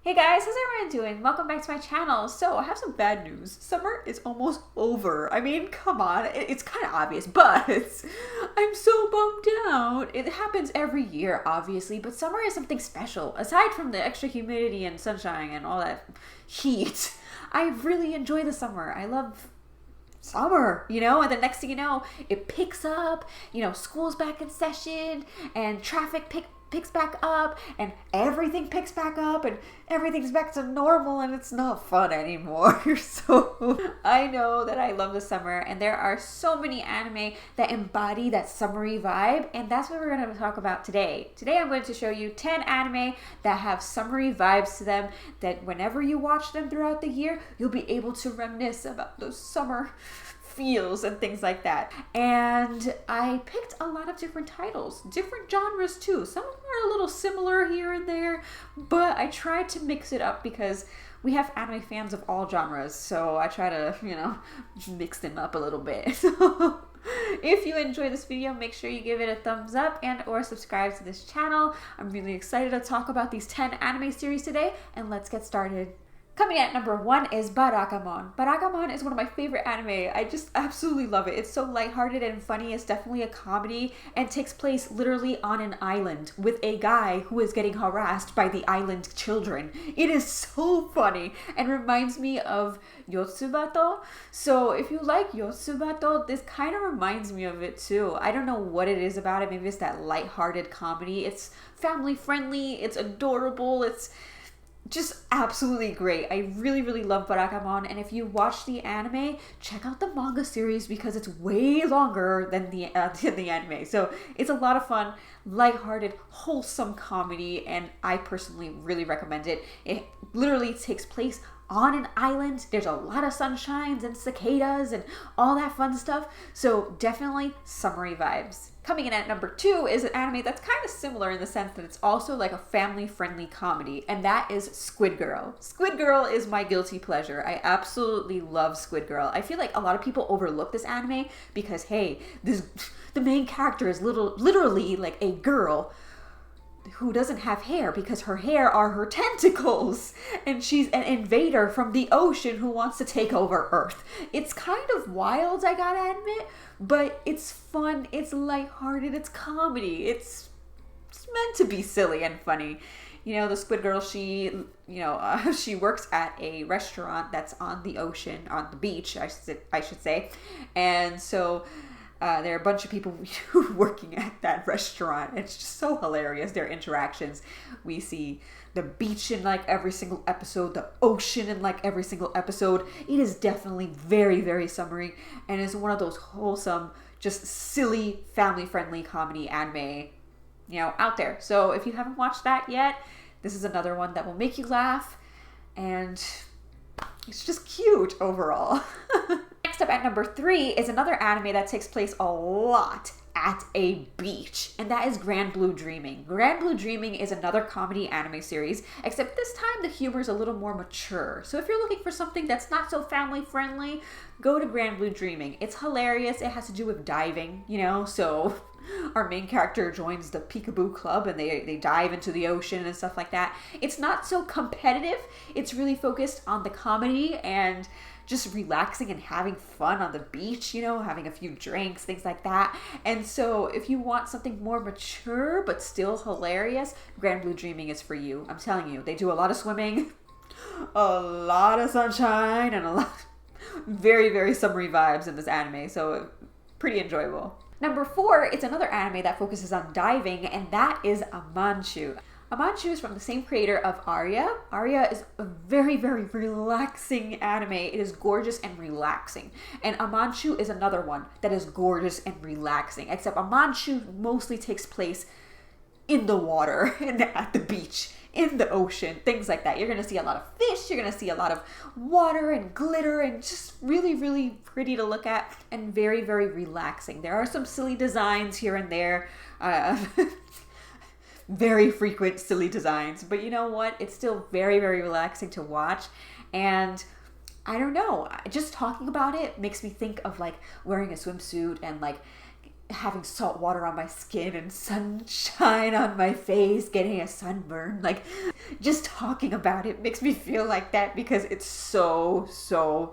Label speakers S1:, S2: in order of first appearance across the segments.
S1: Hey guys, how's everyone doing? Welcome back to my channel. So, I have some bad news. Summer is almost over. I mean, come on. It's kind of obvious, but I'm so bummed out. It happens every year, obviously, but summer is something special. Aside from the extra humidity and sunshine and all that heat, I really enjoy the summer. I love summer, and the next thing you know, it picks up, school's back in session, and traffic picks back up, and everything picks back up, and everything's back to normal, and it's not fun anymore. So I know that I love the summer, and there are so many anime that embody that summery vibe, and that's what we're going to talk about today. Today I'm going to show you 10 anime that have summery vibes to them, that whenever you watch them throughout the year, you'll be able to reminisce about those summer feels and things like that. And I picked a lot of different titles, different genres too. Some of them are a little similar here and there, but I tried to mix it up because we have anime fans of all genres, so I try to, mix them up a little bit. So if you enjoy this video, make sure you give it a thumbs up and or subscribe to this channel. I'm really excited to talk about these 10 anime series today, and let's get started. Coming at number 1 is Barakamon. Barakamon is one of my favorite anime. I just absolutely love it. It's so lighthearted and funny. It's definitely a comedy and takes place literally on an island with a guy who is getting harassed by the island children. It is so funny and reminds me of Yotsubato. So if you like Yotsubato, this kind of reminds me of it too. I don't know what it is about it. Maybe it's that lighthearted comedy. It's family friendly. It's adorable. It's just absolutely great. I really, really love Barakamon, and if you watch the anime, check out the manga series because it's way longer than the anime. So it's a lot of fun, lighthearted, wholesome comedy, and I personally really recommend it. It literally takes place on an island. There's a lot of sunshines and cicadas and all that fun stuff. So definitely summery vibes. Coming in at number 2 is an anime that's kind of similar in the sense that it's also like a family-friendly comedy, and that is Squid Girl. Squid Girl is my guilty pleasure. I absolutely love Squid Girl. I feel like a lot of people overlook this anime because, hey, the main character is literally like a girl who doesn't have hair because her hair are her tentacles, and she's an invader from the ocean who wants to take over Earth. It's kind of wild, I gotta admit, but it's fun, it's lighthearted, it's comedy, it's meant to be silly and funny. The Squid Girl, she works at a restaurant that's on the ocean, on the beach, I should say, and so there are a bunch of people working at that restaurant. It's just so hilarious, their interactions. We see the beach in like every single episode, the ocean in like every single episode. It is definitely very, very summery, and it's one of those wholesome, just silly, family-friendly comedy anime, out there. So if you haven't watched that yet, this is another one that will make you laugh, and it's just cute overall. Next up at number 3 is another anime that takes place a lot at a beach, and that is Grand Blue Dreaming. Grand Blue Dreaming is another comedy anime series, except this time the humor is a little more mature. So if you're looking for something that's not so family friendly, go to Grand Blue Dreaming. It's hilarious. It has to do with diving, so our main character joins the Peekaboo Club and they dive into the ocean and stuff like that. It's not so competitive. It's really focused on the comedy and just relaxing and having fun on the beach, having a few drinks, things like that. And so if you want something more mature but still hilarious, Grand Blue Dreaming is for you. I'm telling you, they do a lot of swimming, a lot of sunshine, and a lot very, very summery vibes in this anime. So pretty enjoyable. Number 4, it's another anime that focuses on diving, and that is Amanchu. Amanchu is from the same creator of Arya. Arya is a very, very relaxing anime. It is gorgeous and relaxing. And Amanchu is another one that is gorgeous and relaxing, except Amanchu mostly takes place in the water and at the beach, in the ocean, things like that. You're going to see a lot of fish, you're going to see a lot of water and glitter, and just really, really pretty to look at and very, very relaxing. There are some silly designs here and there. Very frequent silly designs, but you know what? It's still very, very relaxing to watch, and I don't know, just talking about it makes me think of like wearing a swimsuit and like having salt water on my skin and sunshine on my face, getting a sunburn. Like, just talking about it makes me feel like that because it's so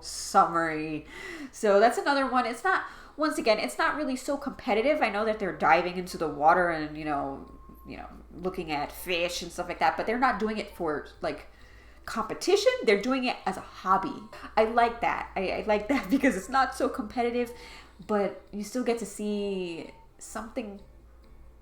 S1: summery. So that's another one. It's not, once again, it's not really so competitive. I know that they're diving into the water and, looking at fish and stuff like that, but they're not doing it for like competition. They're doing it as a hobby. I like that. I like that because it's not so competitive, but you still get to see something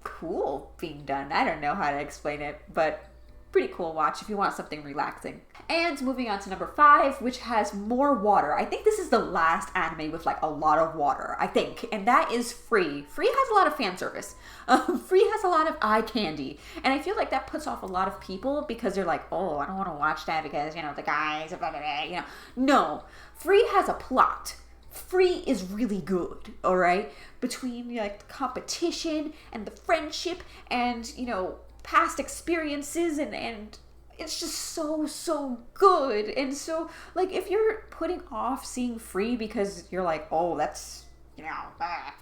S1: cool being done. I don't know how to explain it, but pretty cool watch if you want something relaxing. And moving on to number 5, which has more water. I think this is the last anime with like a lot of water, I think, and that is Free. Free has a lot of fan service. Free has a lot of eye candy, and I feel like that puts off a lot of people because they're like, oh, I don't want to watch that because, the guys, blah, blah, blah, No, Free has a plot. Free is really good, all right? Between like the competition and the friendship and, past experiences and it's just so good. And so, like, if you're putting off seeing Free because you're like, oh, that's,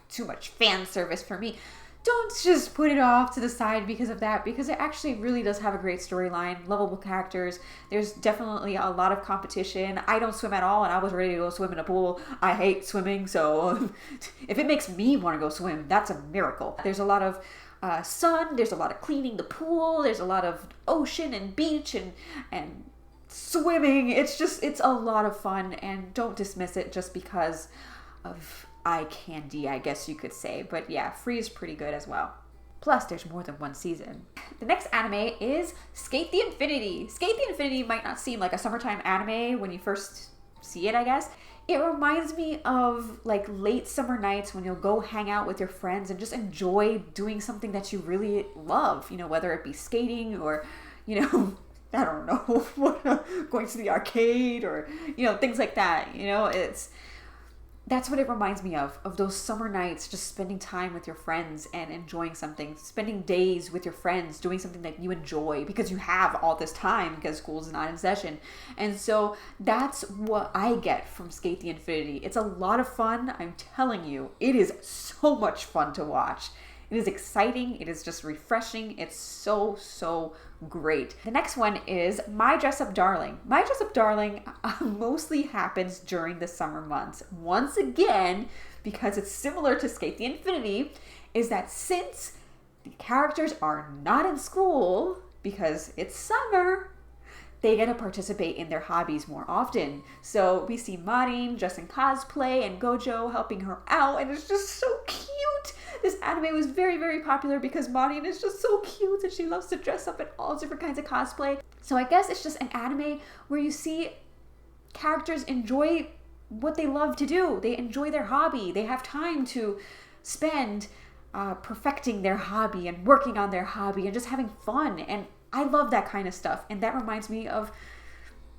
S1: too much fan service for me, don't just put it off to the side because of that, because it actually really does have a great storyline, lovable characters. There's definitely a lot of competition. I don't swim at all, and I was ready to go swim in a pool. I hate swimming, so if it makes me want to go swim, that's a miracle. There's a lot of sun, there's a lot of cleaning the pool, there's a lot of ocean and beach and swimming. It's a lot of fun, and don't dismiss it just because of eye candy, I guess you could say. But yeah, Free is pretty good as well. Plus, there's more than one season. The next anime is Skate the Infinity. Skate the Infinity might not seem like a summertime anime when you first see it, I guess. It reminds me of like late summer nights when you'll go hang out with your friends and just enjoy doing something that you really love, whether it be skating or, I don't know, going to the arcade or, things like that. That's what it reminds me of those summer nights, just spending time with your friends and enjoying something, spending days with your friends, doing something that you enjoy because you have all this time because school's not in session. And so that's what I get from Skate the Infinity. It's a lot of fun. I'm telling you, it is so much fun to watch. It is exciting. It is just refreshing. It's so great. The next one is My Dress Up Darling. My Dress Up Darling mostly happens during the summer months. Once again, because it's similar to Skate the Infinity, is that since the characters are not in school because it's summer, they get to participate in their hobbies more often. So we see Marin dressed in cosplay and Gojo helping her out, and it's just so cute. This anime was very popular because Marin is just so cute and she loves to dress up in all different kinds of cosplay. So I guess it's just an anime where you see characters enjoy what they love to do. They enjoy their hobby. They have time to spend perfecting their hobby and working on their hobby and just having fun. And I love that kind of stuff. And that reminds me of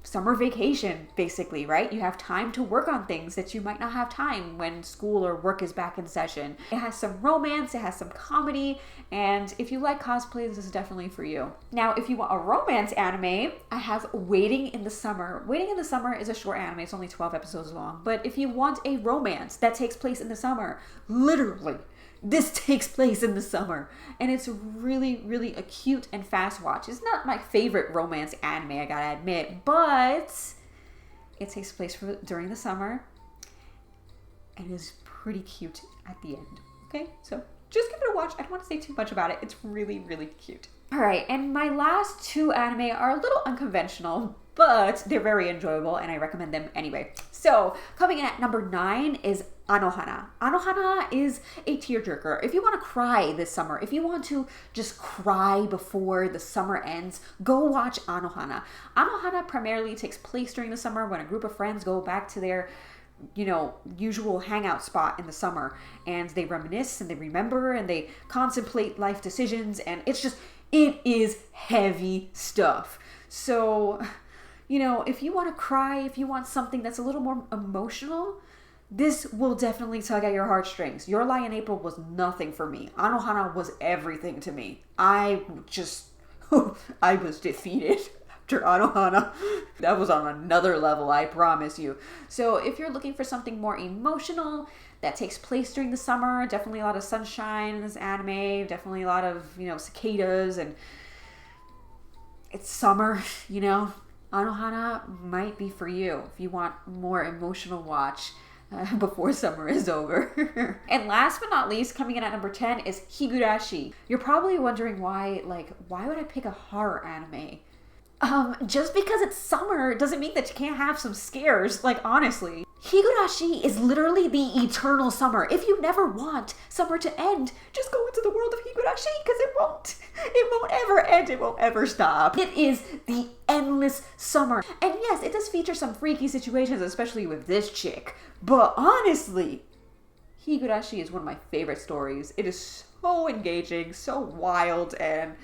S1: summer vacation, basically, right? You have time to work on things that you might not have time when school or work is back in session. It has some romance, it has some comedy, and if you like cosplay, this is definitely for you. Now, if you want a romance anime, I have Waiting in the Summer. Waiting in the Summer is a short anime, it's only 12 episodes long, but if you want a romance that takes place in the summer, literally, this takes place in the summer, and it's really a cute and fast watch. It's not my favorite romance anime, I gotta admit, but it takes place during the summer and is pretty cute at the end. Okay, so just give it a watch. I don't want to say too much about it. It's really cute. All right, and my last 2 anime are a little unconventional, but they're very enjoyable and I recommend them anyway. So coming in at number 9 is Anohana. Anohana is a tearjerker. If you want to cry this summer, if you want to just cry before the summer ends, go watch Anohana. Anohana primarily takes place during the summer when a group of friends go back to their usual hangout spot in the summer, and they reminisce and they remember and they contemplate life decisions, and it is heavy stuff. So, if you want to cry, if you want something that's a little more emotional, this will definitely tug at your heartstrings. Your Lie in April was nothing for me. Anohana was everything to me. I was defeated after Anohana. That was on another level, I promise you. So if you're looking for something more emotional that takes place during the summer, definitely a lot of sunshine in this anime, definitely a lot of, cicadas, and it's summer, Anohana might be for you if you want more emotional watch before summer is over. And last but not least, coming in at number 10 is Higurashi. You're probably wondering why would I pick a horror anime? Just because it's summer doesn't mean that you can't have some scares, honestly. Higurashi is literally the eternal summer. If you never want summer to end, just go into the world of Higurashi, because it won't. It won't ever end. It won't ever stop. It is the endless summer. And yes, it does feature some freaky situations, especially with this chick. But honestly, Higurashi is one of my favorite stories. It is so engaging, so wild, and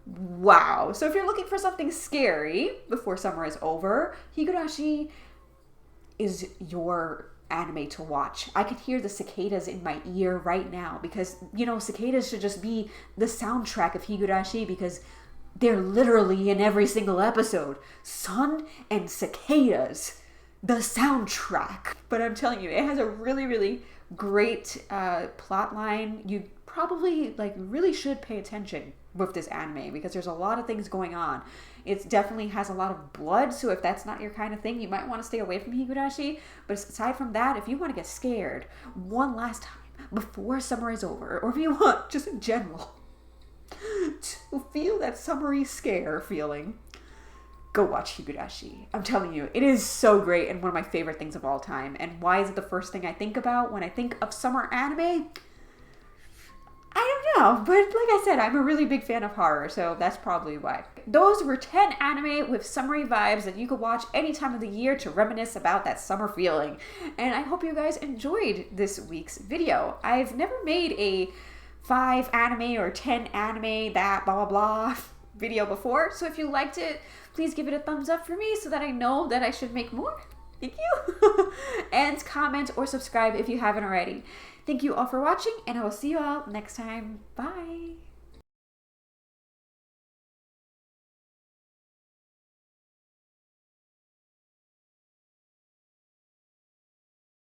S1: wow. So if you're looking for something scary before summer is over, Higurashi is your anime to watch. I can hear the cicadas in my ear right now because, cicadas should just be the soundtrack of Higurashi because they're literally in every single episode. Sun and cicadas, the soundtrack. But I'm telling you, it has a really, really great plot line. You probably really should pay attention with this anime because there's a lot of things going on. It definitely has a lot of blood, so if that's not your kind of thing, you might want to stay away from Higurashi. But aside from that, if you want to get scared one last time before summer is over, or if you want just in general to feel that summery scare feeling, go watch Higurashi. I'm telling you, it is so great and one of my favorite things of all time. And why is it the first thing I think about when I think of summer anime? I don't know, but like I said, I'm a really big fan of horror, so that's probably why. Those were 10 anime with summery vibes that you could watch any time of the year to reminisce about that summer feeling. And I hope you guys enjoyed this week's video. I've never made a 5 anime or 10 anime that blah blah blah video before, so if you liked it, please give it a thumbs up for me so that I know that I should make more. Thank you. And comment or subscribe if you haven't already. Thank you all for watching, and I will see you all next time. Bye.